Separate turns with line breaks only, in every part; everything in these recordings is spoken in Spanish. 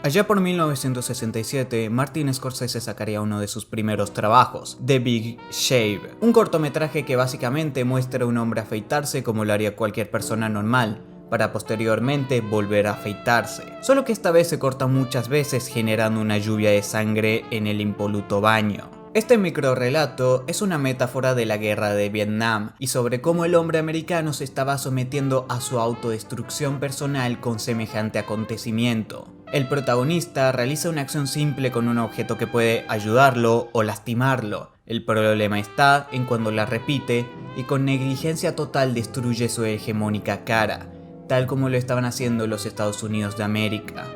Allá por 1967, Martin Scorsese sacaría uno de sus primeros trabajos, The Big Shave, un cortometraje que básicamente muestra a un hombre afeitarse como lo haría cualquier persona normal, para posteriormente volver a afeitarse, solo que esta vez se corta muchas veces generando una lluvia de sangre en el impoluto baño. Este microrrelato es una metáfora de la guerra de Vietnam y sobre cómo el hombre americano se estaba sometiendo a su autodestrucción personal con semejante acontecimiento. El protagonista realiza una acción simple con un objeto que puede ayudarlo o lastimarlo. El problema está en cuando la repite y con negligencia total destruye su hegemónica cara, tal como lo estaban haciendo los Estados Unidos de América.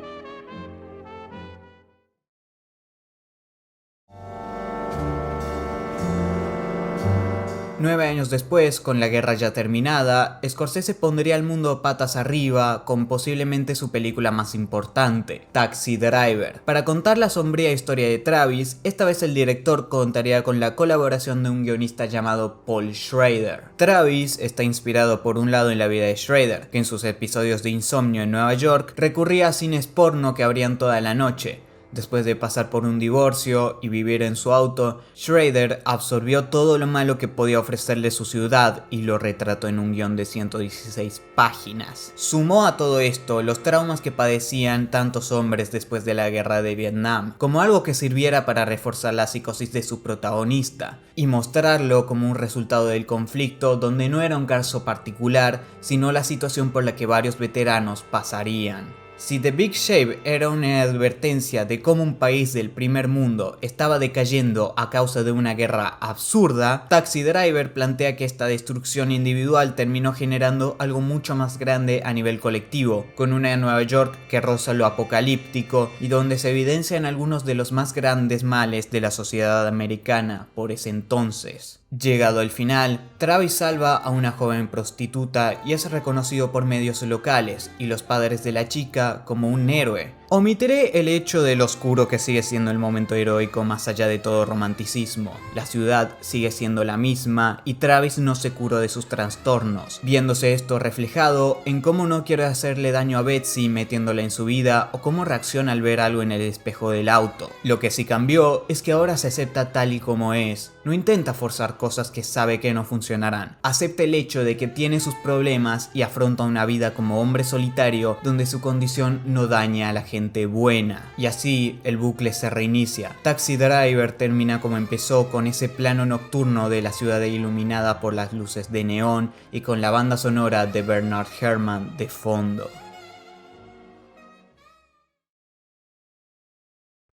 Nueve años después, con la guerra ya terminada, Scorsese pondría al mundo patas arriba con posiblemente su película más importante, Taxi Driver. Para contar la sombría historia de Travis, esta vez el director contaría con la colaboración de un guionista llamado Paul Schrader. Travis está inspirado por un lado en la vida de Schrader, que en sus episodios de insomnio en Nueva York recurría a cines porno que abrían toda la noche. Después de pasar por un divorcio y vivir en su auto, Schrader absorbió todo lo malo que podía ofrecerle su ciudad y lo retrató en un guión de 116 páginas. Sumó a todo esto los traumas que padecían tantos hombres después de la guerra de Vietnam, como algo que sirviera para reforzar la psicosis de su protagonista, y mostrarlo como un resultado del conflicto donde no era un caso particular, sino la situación por la que varios veteranos pasarían. Si The Big Shave era una advertencia de cómo un país del primer mundo estaba decayendo a causa de una guerra absurda, Taxi Driver plantea que esta destrucción individual terminó generando algo mucho más grande a nivel colectivo, con una Nueva York que roza lo apocalíptico y donde se evidencian algunos de los más grandes males de la sociedad americana por ese entonces. Llegado al final, Travis salva a una joven prostituta y es reconocido por medios locales y los padres de la chica como un héroe. Omitiré el hecho de lo oscuro que sigue siendo el momento heroico más allá de todo romanticismo. La ciudad sigue siendo la misma y Travis no se curó de sus trastornos, viéndose esto reflejado en cómo no quiere hacerle daño a Betsy metiéndola en su vida o cómo reacciona al ver algo en el espejo del auto. Lo que sí cambió es que ahora se acepta tal y como es. No intenta forzar cosas que sabe que no funcionarán. Acepta el hecho de que tiene sus problemas y afronta una vida como hombre solitario donde su condición no daña a la gente buena. Y así el bucle se reinicia. Taxi Driver termina como empezó, con ese plano nocturno de la ciudad iluminada por las luces de neón y con la banda sonora de Bernard Herrmann de fondo.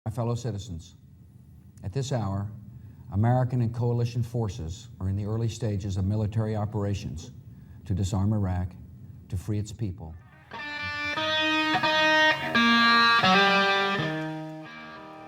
My fellow citizens, at this hour, American and coalition forces are in the early stages of military operations to disarm Iraq, to free its people.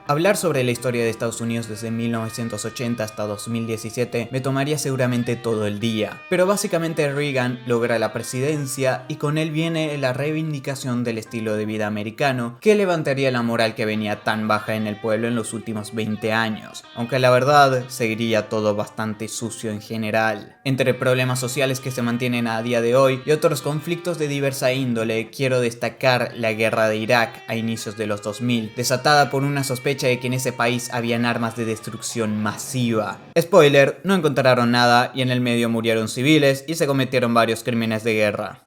Hablar sobre la historia de Estados Unidos desde 1980 hasta 2017 me tomaría seguramente todo el día, pero básicamente Reagan logra la presidencia y con él viene la reivindicación del estilo de vida americano que levantaría la moral que venía tan baja en el pueblo en los últimos 20 años, aunque la verdad seguiría todo bastante sucio en general. Entre problemas sociales que se mantienen a día de hoy y otros conflictos de diversa índole, quiero destacar la guerra de Irak a inicios de los 2000, desatada por una sospecha de que en ese país habían armas de destrucción masiva. Spoiler, no encontraron nada y en el medio murieron civiles y se cometieron varios crímenes de guerra.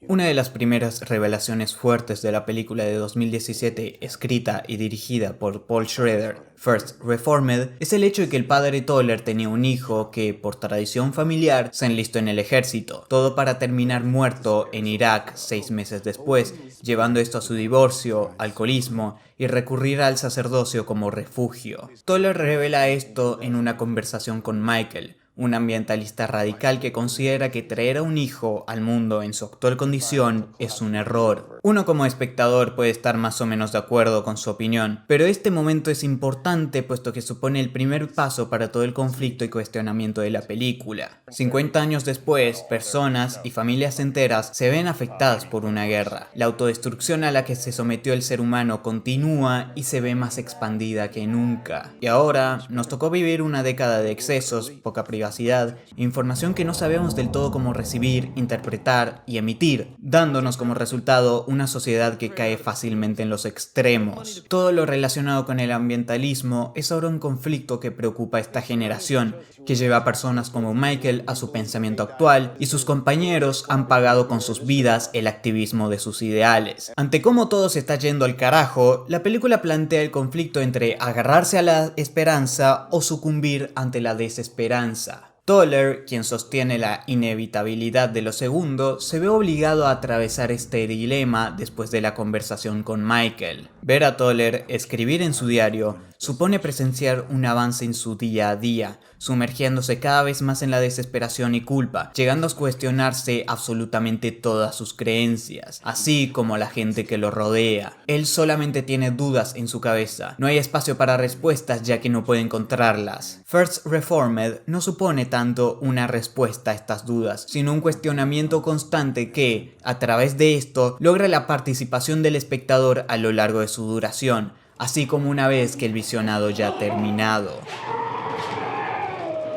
Una de las primeras revelaciones fuertes de la película de 2017, escrita y dirigida por Paul Schrader, First Reformed, es el hecho de que el padre Toller tenía un hijo que, por tradición familiar, se enlistó en el ejército, todo para terminar muerto en Irak 6 meses después, llevando esto a su divorcio, alcoholismo y recurrir al sacerdocio como refugio. Toller revela esto en una conversación con Michael, un ambientalista radical que considera que traer a un hijo al mundo en su actual condición es un error. Uno como espectador puede estar más o menos de acuerdo con su opinión, pero este momento es importante puesto que supone el primer paso para todo el conflicto y cuestionamiento de la película. 50 años después, personas y familias enteras se ven afectadas por una guerra. La autodestrucción a la que se sometió el ser humano continúa y se ve más expandida que nunca. Y ahora nos tocó vivir una década de excesos, poca privacidad privacidad, información que no sabemos del todo cómo recibir, interpretar y emitir, dándonos como resultado una sociedad que cae fácilmente en los extremos. Todo lo relacionado con el ambientalismo es ahora un conflicto que preocupa a esta generación, que lleva a personas como Michael a su pensamiento actual, y sus compañeros han pagado con sus vidas el activismo de sus ideales. Ante cómo todo se está yendo al carajo, la película plantea el conflicto entre agarrarse a la esperanza o sucumbir ante la desesperanza. Toller, quien sostiene la inevitabilidad de lo segundo, se ve obligado a atravesar este dilema después de la conversación con Michael. Ver a Toller escribir en su diario supone presenciar un avance en su día a día, sumergiéndose cada vez más en la desesperación y culpa, llegando a cuestionarse absolutamente todas sus creencias, así como la gente que lo rodea. Él solamente tiene dudas en su cabeza, no hay espacio para respuestas ya que no puede encontrarlas. First Reformed no supone tanto una respuesta a estas dudas, sino un cuestionamiento constante que, a través de esto, logra la participación del espectador a lo largo de su duración, así como una vez que el visionado ya ha terminado.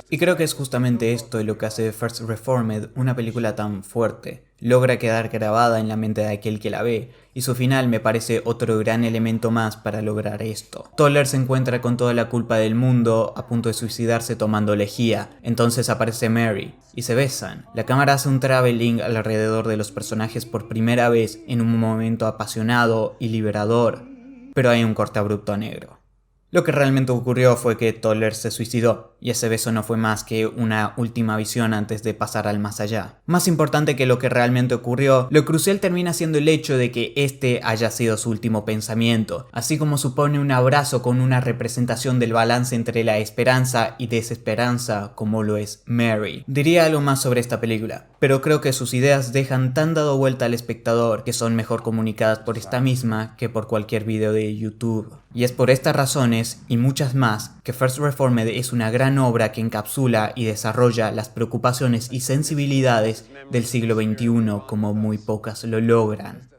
Y creo que es justamente esto lo que hace de First Reformed una película tan fuerte. Logra quedar grabada en la mente de aquel que la ve, y su final me parece otro gran elemento más para lograr esto. Toller se encuentra con toda la culpa del mundo, a punto de suicidarse tomando lejía. Entonces aparece Mary, y se besan. La cámara hace un traveling alrededor de los personajes por primera vez en un momento apasionado y liberador. Pero hay un corte abrupto a negro. Lo que realmente ocurrió fue que Toller se suicidó, y ese beso no fue más que una última visión antes de pasar al más allá. Más importante que lo que realmente ocurrió, lo crucial termina siendo el hecho de que este haya sido su último pensamiento, así como supone un abrazo con una representación del balance entre la esperanza y desesperanza como lo es Mary. Diría algo más sobre esta película, pero creo que sus ideas dejan tan dado vuelta al espectador que son mejor comunicadas por esta misma que por cualquier video de YouTube. Y es por estas razones, y muchas más, que First Reformed es una gran obra que encapsula y desarrolla las preocupaciones y sensibilidades del siglo XXI como muy pocas lo logran.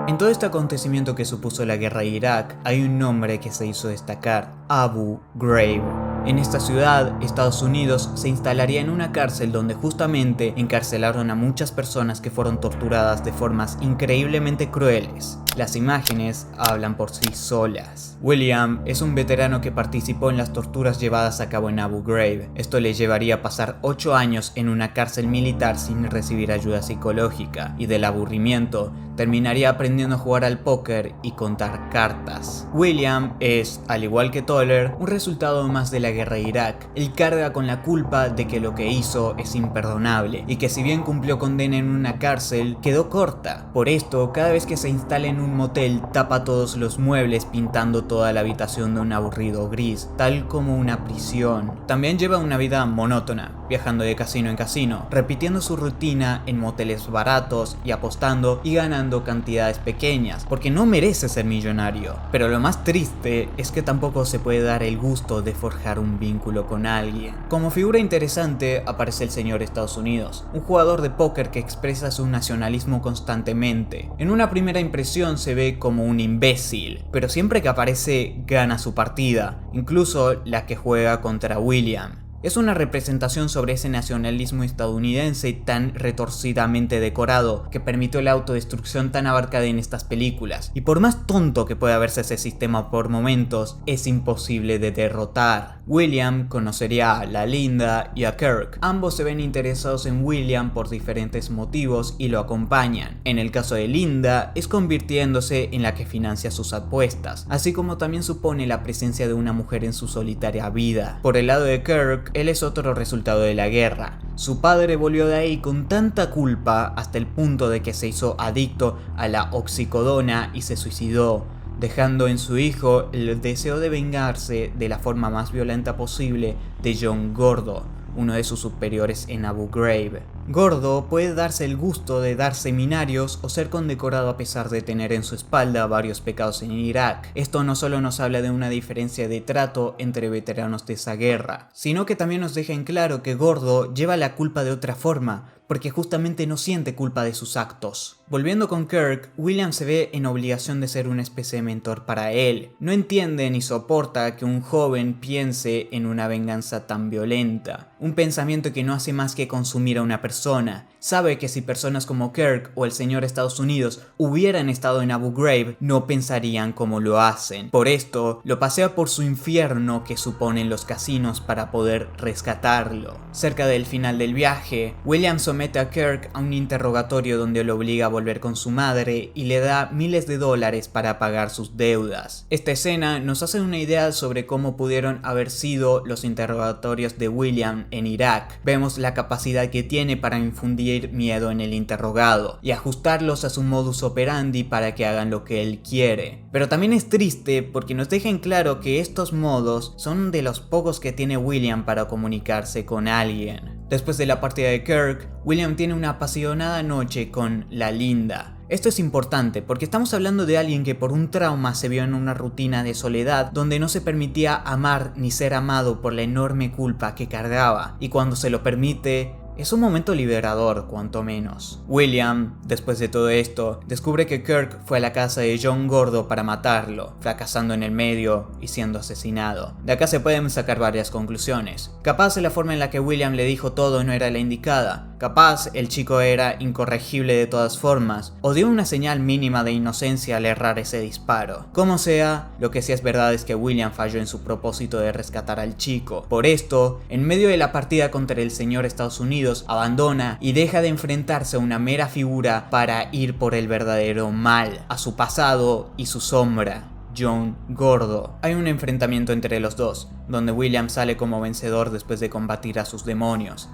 En todo este acontecimiento que supuso la guerra de Irak, hay un nombre que se hizo destacar: Abu Ghraib. En esta ciudad, Estados Unidos se instalaría en una cárcel donde justamente encarcelaron a muchas personas que fueron torturadas de formas increíblemente crueles. Las imágenes hablan por sí solas. William es un veterano que participó en las torturas llevadas a cabo en Abu Ghraib. Esto le llevaría a pasar 8 años en una cárcel militar sin recibir ayuda psicológica, y del aburrimiento terminaría aprendiendo a jugar al póker y contar cartas. William es, al igual que Toller, un resultado más de la guerra de Irak. Él carga con la culpa de que lo que hizo es imperdonable, y que si bien cumplió condena en una cárcel, quedó corta. Por esto, cada vez que se instala en un motel, tapa todos los muebles pintando toda la habitación de un aburrido gris, tal como una prisión. También lleva una vida monótona, viajando de casino en casino, repitiendo su rutina en moteles baratos y apostando y ganando cantidades pequeñas, porque no merece ser millonario. Pero lo más triste es que tampoco se puede dar el gusto de forjar un vínculo con alguien. Como figura interesante aparece el señor Estados Unidos, un jugador de póker que expresa su nacionalismo constantemente. En una primera impresión se ve como un imbécil, pero siempre que aparece gana su partida, incluso la que juega contra William. Es una representación sobre ese nacionalismo estadounidense tan retorcidamente decorado que permitió la autodestrucción tan abarcada en estas películas, y por más tonto que pueda verse ese sistema por momentos, es imposible de derrotar. William conocería a la Linda y a Kirk. Ambos se ven interesados en William por diferentes motivos y lo acompañan. En el caso de Linda, es convirtiéndose en la que financia sus apuestas, así como también supone la presencia de una mujer en su solitaria vida. Por el lado de Kirk, él es otro resultado de la guerra. Su padre volvió de ahí con tanta culpa hasta el punto de que se hizo adicto a la oxicodona y se suicidó, dejando en su hijo el deseo de vengarse de la forma más violenta posible de John Gordo, uno de sus superiores en Abu Ghraib. Gordo puede darse el gusto de dar seminarios o ser condecorado a pesar de tener en su espalda varios pecados en Irak. Esto no solo nos habla de una diferencia de trato entre veteranos de esa guerra, sino que también nos deja en claro que Gordo lleva la culpa de otra forma, porque justamente no siente culpa de sus actos. Volviendo con Kirk, William se ve en obligación de ser una especie de mentor para él. No entiende ni soporta que un joven piense en una venganza tan violenta, un pensamiento que no hace más que consumir a una persona. Sabe que si personas como Kirk o el señor Estados Unidos hubieran estado en Abu Ghraib, no pensarían como lo hacen. Por esto, lo pasea por su infierno que suponen los casinos para poder rescatarlo. Cerca del final del viaje, William somete a Kirk a un interrogatorio donde lo obliga a volver con su madre y le da miles de dólares para pagar sus deudas. Esta escena nos hace una idea sobre cómo pudieron haber sido los interrogatorios de William en Irak. Vemos la capacidad que tiene para infundir miedo en el interrogado y ajustarlos a su modus operandi para que hagan lo que él quiere. Pero también es triste porque nos deja en claro que estos modos son de los pocos que tiene William para comunicarse con alguien. Después de la partida de Kirk, William tiene una apasionada noche con la Linda. Esto es importante porque estamos hablando de alguien que por un trauma se vio en una rutina de soledad donde no se permitía amar ni ser amado por la enorme culpa que cargaba, y cuando se lo permite, es un momento liberador, cuanto menos. William, después de todo esto, descubre que Kirk fue a la casa de John Gordo para matarlo, fracasando en el medio y siendo asesinado. De acá se pueden sacar varias conclusiones. Capaz la forma en la que William le dijo todo no era la indicada. Capaz el chico era incorregible de todas formas, o dio una señal mínima de inocencia al errar ese disparo. Como sea, lo que sí es verdad es que William falló en su propósito de rescatar al chico. Por esto, en medio de la partida contra el señor Estados Unidos, abandona y deja de enfrentarse a una mera figura para ir por el verdadero mal, a su pasado y su sombra, John Gordo. Hay un enfrentamiento entre los dos, donde William sale como vencedor después de combatir a sus demonios.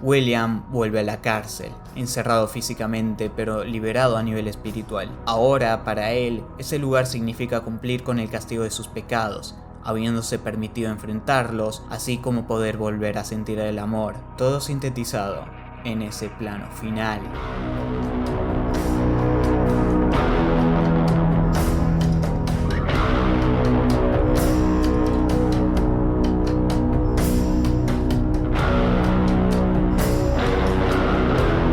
William vuelve a la cárcel, encerrado físicamente pero liberado a nivel espiritual. Ahora, para él, ese lugar significa cumplir con el castigo de sus pecados, habiéndose permitido enfrentarlos, así como poder volver a sentir el amor. Todo sintetizado en ese plano final.